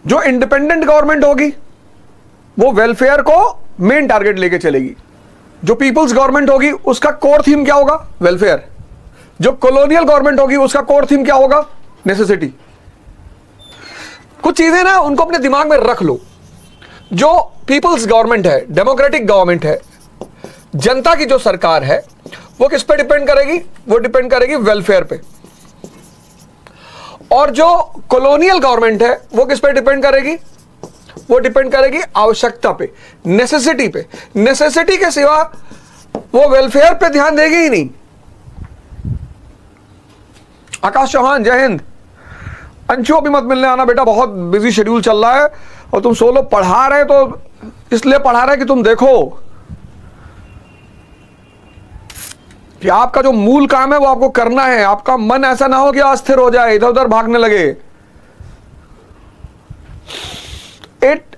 जो independent government होगी वो वेलफेयर को मेन टारगेट लेके चलेगी। जो पीपल्स गवर्नमेंट होगी उसका कोर थीम क्या होगा? वेलफेयर। जो कॉलोनियल गवर्नमेंट होगी उसका कोर थीम क्या होगा? नेसेसिटी। कुछ चीजें ना उनको अपने दिमाग में रख लो। जो पीपल्स गवर्नमेंट है, डेमोक्रेटिक गवर्नमेंट है, जनता की जो सरकार है, वो किस पे डिपेंड करेगी? वो डिपेंड करेगी वेलफेयर पे। और जो कॉलोनियल गवर्नमेंट है वो किस पे डिपेंड करेगी? वो डिपेंड करेगी आवश्यकता पे, नेसेसिटी पे। नेसेसिटी के सिवा वो वेलफेयर पे ध्यान देगी ही नहीं। आकाश चौहान, जय हिंद। अंशु अभी मत मिलने आना बेटा, बहुत बिजी शेड्यूल चल रहा है और तुम सोलो पढ़ा रहे तो इसलिए पढ़ा रहे कि तुम देखो कि आपका जो मूल काम है वो आपको करना है। आपका मन ऐसा ना हो कि अस्थिर हो जाए, इधर उधर भागने लगे।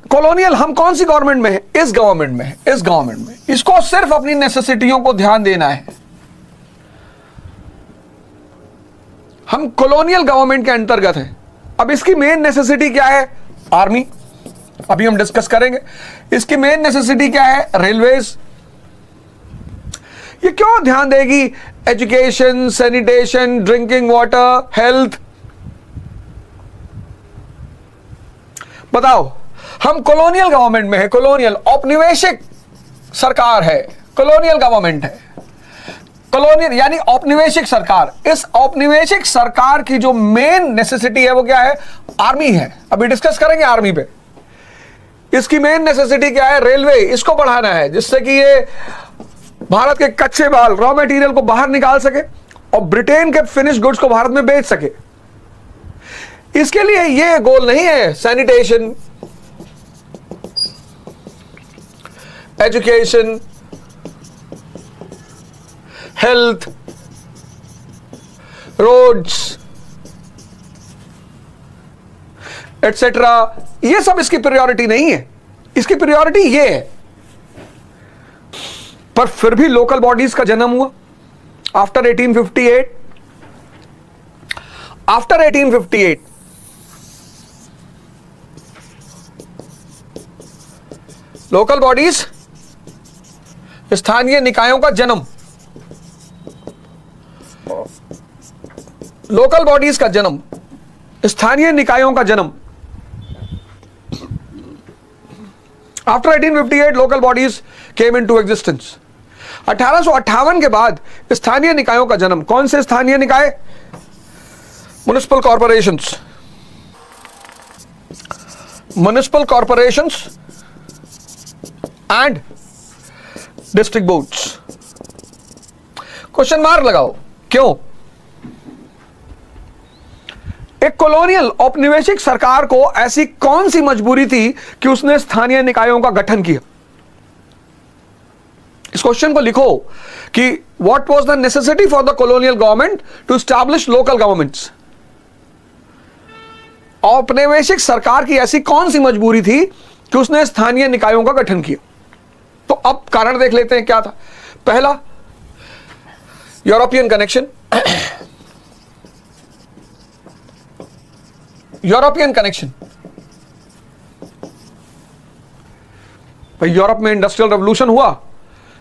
कॉलोनियल हम कौन सी गवर्नमेंट में है? इस गवर्नमेंट में है, इस गवर्नमेंट में। इसको सिर्फ अपनी नेसेसिटियों को ध्यान देना है। हम कॉलोनियल गवर्नमेंट के अंतर्गत हैं। अब इसकी मेन नेसेसिटी क्या है? आर्मी। अभी हम डिस्कस करेंगे। इसकी मेन नेसेसिटी क्या है? रेलवेज। ये क्यों ध्यान देगी? Education, sanitation, drinking water, health. बताओ, हम कॉलोनियल गवर्नमेंट में है। कॉलोनियल औपनिवेशिक सरकार है, कॉलोनियल गवर्नमेंट है। कॉलोनियल यानी औपनिवेशिक सरकार। इस औपनिवेशिक सरकार की जो मेन नेसेसिटी है वो क्या है? आर्मी है। अभी डिस्कस करेंगे आर्मी पे। इसकी मेन नेसेसिटी क्या है? रेलवे। इसको बढ़ाना है जिससे कि ये भारत के कच्चे माल, रॉ मटेरियल को बाहर निकाल सके और ब्रिटेन के फिनिश गुड्स को भारत में बेच सके। इसके लिए ये गोल नहीं है sanitation, education, health, roads etcetera. ये सब इसकी प्रायोरिटी नहीं है। इसकी प्रायोरिटी ये है। पर फिर भी लोकल बॉडीज का जन्म हुआ आफ्टर 1858। आफ्टर 1858 लोकल बॉडीज, स्थानीय निकायों का जन्म। लोकल बॉडीज का जन्म, स्थानीय निकायों का जन्म। After 1858 local bodies came into existence. 1858 के बाद स्थानीय निकायों का जन्म। कौन से स्थानीय निकाय? Municipal corporations. Municipal corporations and district boards. Question mark लगाओ, क्यों? एक कॉलोनियल औपनिवेशिक सरकार को ऐसी कौन सी मजबूरी थी कि उसने स्थानीय निकायों का गठन किया? इस क्वेश्चन को लिखो कि what was the necessity for the colonial government to establish local governments. औपनिवेशिक सरकार की ऐसी कौन सी मजबूरी थी कि उसने स्थानीय निकायों का गठन किया? तो अब कारण देख लेते हैं क्या था। पहला, यूरोपियन कनेक्शन। European connection. भाई यूरोप में इंडस्ट्रियल रेवोल्यूशन हुआ,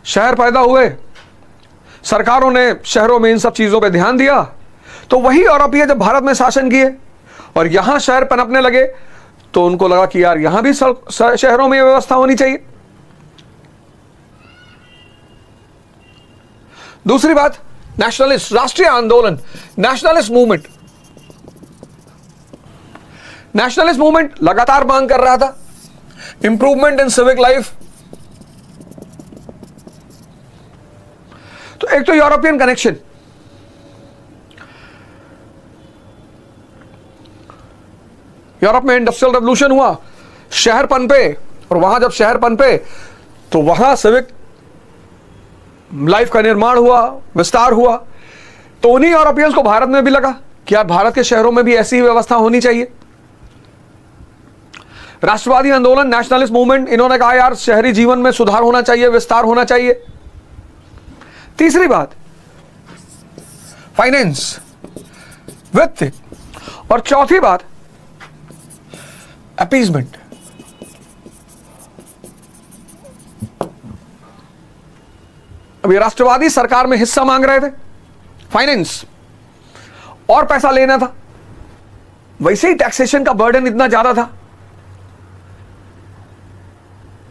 शहर पैदा हुए, सरकारों ने शहरों में इन सब चीजों पे ध्यान दिया, तो वही यूरोपीय जब भारत में शासन किए और यहां शहर पनपने लगे तो उनको लगा कि यार यहां भी शहरों में व्यवस्था होनी चाहिए। दूसरी बात, नेशनलिस्ट, राष्ट्रीय आंदोलन, नेशनलिस्ट मूवमेंट। नेशनलिस्ट मूवमेंट लगातार मांग कर रहा था इंप्रूवमेंट इन सिविक लाइफ। तो एक तो यूरोपियन कनेक्शन, यूरोप में इंडस्ट्रियल रेवोल्यूशन हुआ, शहर पनपे, और वहां जब शहर पनपे तो वहां सिविक लाइफ का निर्माण हुआ, विस्तार हुआ। तो उन्हीं यूरोपियंस को भारत में भी लगा कि यार भारत के शहरों में भी ऐसी ही व्यवस्था होनी चाहिए। राष्ट्रवादी आंदोलन, नेशनलिस्ट मूवमेंट, इन्होंने कहा यार शहरी जीवन में सुधार होना चाहिए, विस्तार होना चाहिए। तीसरी बात, फाइनेंस, वित्त। और चौथी बात, अपीजमेंट। अभी राष्ट्रवादी सरकार में हिस्सा मांग रहे थे, फाइनेंस और पैसा लेना था, वैसे ही टैक्सेशन का बर्डन इतना ज्यादा था,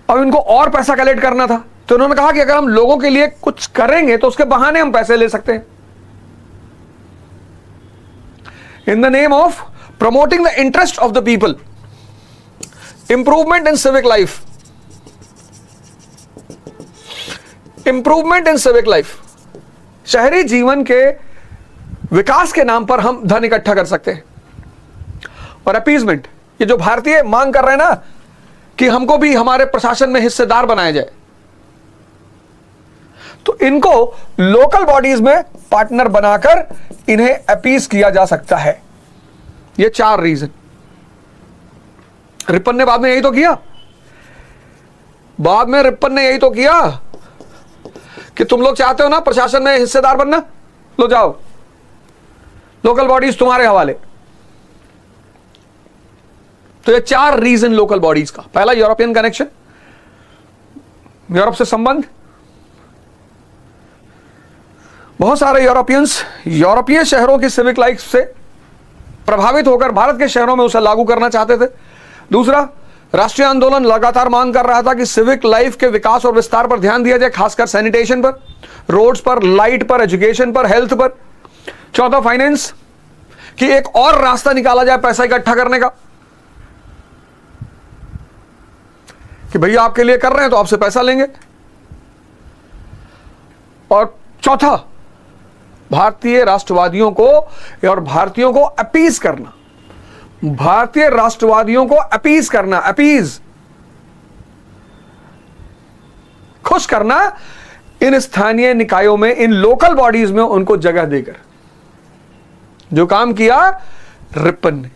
अब इनको और पैसा कलेक्ट करना था, तो उन्होंने कहा कि अगर हम लोगों के लिए कुछ करेंगे तो उसके बहाने हम पैसे ले सकते हैं। In the name of promoting the interest of the people, improvement in civic life, improvement in civic life, शहरी जीवन के विकास के नाम पर हम धन इकट्ठा कर सकते हैं। और अपीजमेंट, ये जो भारतीय मांग कर रहे हैं ना कि हमको भी हमारे प्रशासन में हिस्सेदार बनाया जाए, तो इनको लोकल बॉडीज में पार्टनर बनाकर इन्हें अपीज किया जा सकता है। ये 4 रीजन। रिपन ने बाद में यही तो किया, बाद में रिपन ने यही तो किया कि तुम लोग चाहते हो ना प्रशासन में हिस्सेदार बनना, लो जाओ लोकल बॉडीज तुम्हारे हवाले। तो ये 4 रीजन लोकल बॉडीज का। पहला, यूरोपियन कनेक्शन, यूरोप से संबंध। बहुत सारे यूरोपियंस यूरोपीय शहरों की सिविक लाइफ से प्रभावित होकर भारत के शहरों में उसे लागू करना चाहते थे। दूसरा, राष्ट्रीय आंदोलन लगातार मांग कर रहा था कि सिविक लाइफ के विकास और विस्तार पर ध्यान दिया जाए, खासकर सैनिटेशन पर, रोड्स पर, लाइट पर, एजुकेशन पर, हेल्थ पर। चौथा, फाइनेंस, कि एक और रास्ता निकाला जाए पैसा इकट्ठा करने का, कि भैया आपके लिए कर रहे हैं तो आपसे पैसा लेंगे। और चौथा, भारतीय राष्ट्रवादियों को और भारतीयों को अपीज करना, भारतीय राष्ट्रवादियों को अपीज करना, अपीज, खुश करना इन स्थानीय निकायों में, इन लोकल बॉडीज में उनको जगह देकर, जो काम किया रिपन ने।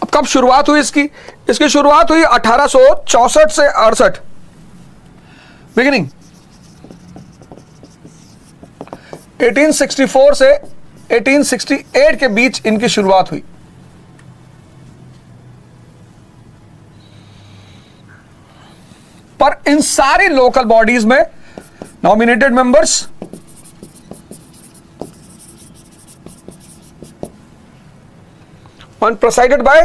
अब कब शुरुआत हुई इसकी? इसकी शुरुआत हुई 1864 से 68, बिगिनिंग 1864 से 1868 के बीच इनकी शुरुआत हुई। पर इन सारी लोकल बॉडीज में nominated members and presided by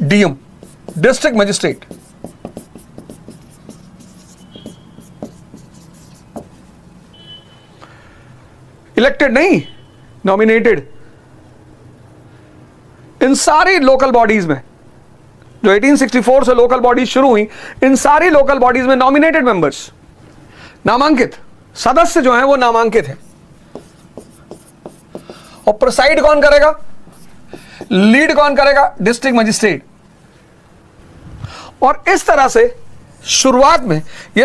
DM, district magistrate. Elected नहीं, नॉमिनेटेड। इन सारी लोकल बॉडीज में, जो 1864 से लोकल बॉडीज शुरू हुई, इन सारी लोकल बॉडीज में नॉमिनेटेड मेंबर्स, नामांकित सदस्य जो हैं वो नामांकित हैं। और प्रिसाइड कौन करेगा, लीड कौन करेगा? District magistrate. और इस तरह से शुरुआत में ये